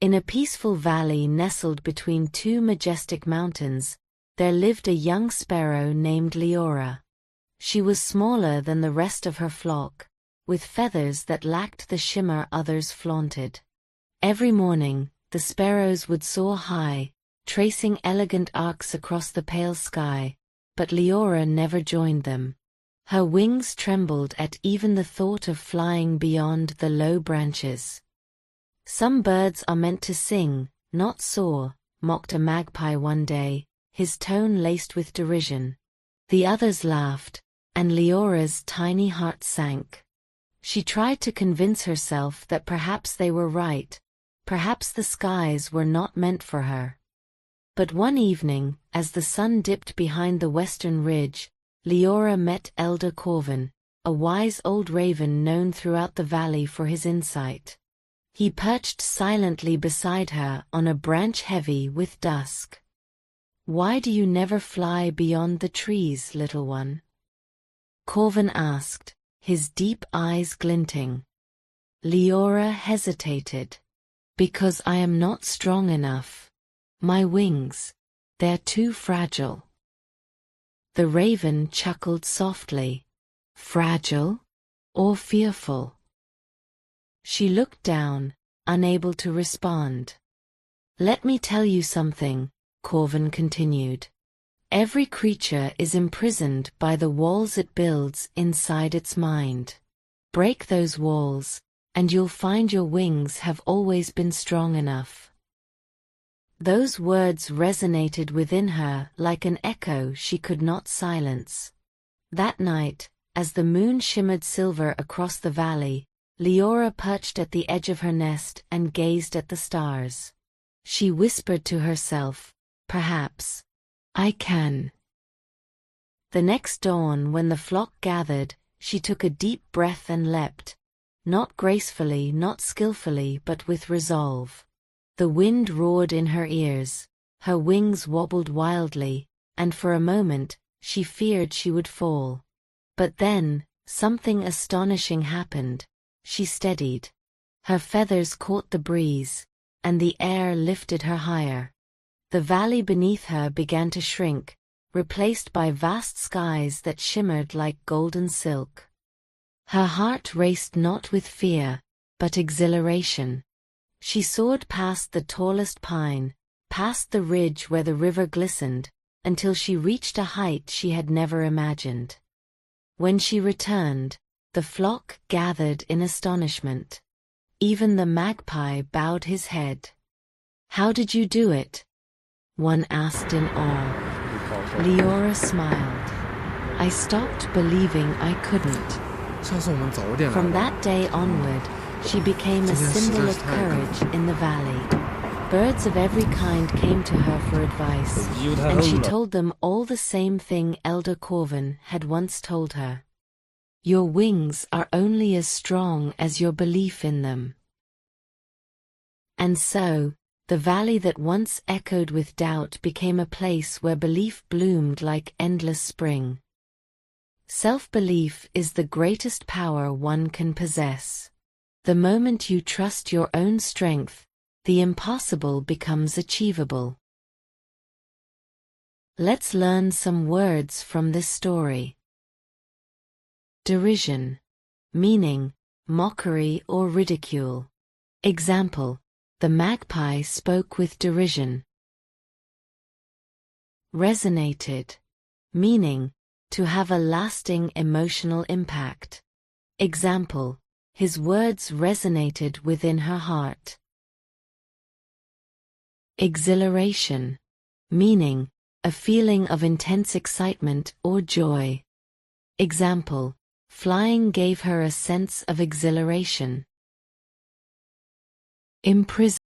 In a peaceful valley nestled between two majestic mountains, there lived a young sparrow named Leora. She was smaller than the rest of her flock, with feathers that lacked the shimmer others flaunted. Every morning, the sparrows would soar high, tracing elegant arcs across the pale sky, but Leora never joined them. Her wings trembled at even the thought of flying beyond the low branches. "Some birds are meant to sing, not soar," mocked a magpie one day, his tone laced with derision. The others laughed, and Leora's tiny heart sank. She tried to convince herself that perhaps they were right, perhaps the skies were not meant for her. But one evening, as the sun dipped behind the western ridge, Leora met Elder Corvin, a wise old raven known throughout the valley for his insight. He perched silently beside her on a branch heavy with dusk. "Why do you never fly beyond the trees, little one?" Corvin asked, his deep eyes glinting. Leora hesitated. "Because I am not strong enough. My wings, they're too fragile." The raven chuckled softly. "Fragile? Or fearful?" She looked down, unable to respond. "Let me tell you something," Corvin continued. "Every creature is imprisoned by the walls it builds inside its mind. Break those walls, and you'll find your wings have always been strong enough." Those words resonated within her like an echo she could not silence. That night, as the moon shimmered silver across the valley, Leora perched at the edge of her nest and gazed at the stars. She whispered to herself, "Perhaps I can." The next dawn, when the flock gathered, she took a deep breath and leapt. Not gracefully, not skillfully, but with resolve. The wind roared in her ears, her wings wobbled wildly, and for a moment, she feared she would fall. But then, something astonishing happened. She steadied. Her feathers caught the breeze, and the air lifted her higher. The valley beneath her began to shrink, replaced by vast skies that shimmered like golden silk. Her heart raced not with fear, but exhilaration. She soared past the tallest pine, past the ridge where the river glistened, until she reached a height she had never imagined. When she returned, the flock gathered in astonishment. Even the magpie bowed his head. "How did you do it?" one asked in awe. Leora smiled. "I stopped believing I couldn't." From that day onward, she became a symbol of courage in the valley. Birds of every kind came to her for advice, and she told them all the same thing Elder Corvin had once told her. Your wings are only as strong as your belief in them. And so, the valley that once echoed with doubt became a place where belief bloomed like endless spring. Self-belief is the greatest power one can possess. The moment you trust your own strength, the impossible becomes achievable. Let's learn some words from this story. Derision. Meaning, mockery or ridicule. Example, the magpie spoke with derision. Resonated. Meaning, to have a lasting emotional impact. Example, his words resonated within her heart. Exhilaration. Meaning, a feeling of intense excitement or joy. Example, flying gave her a sense of exhilaration. Imprisonment.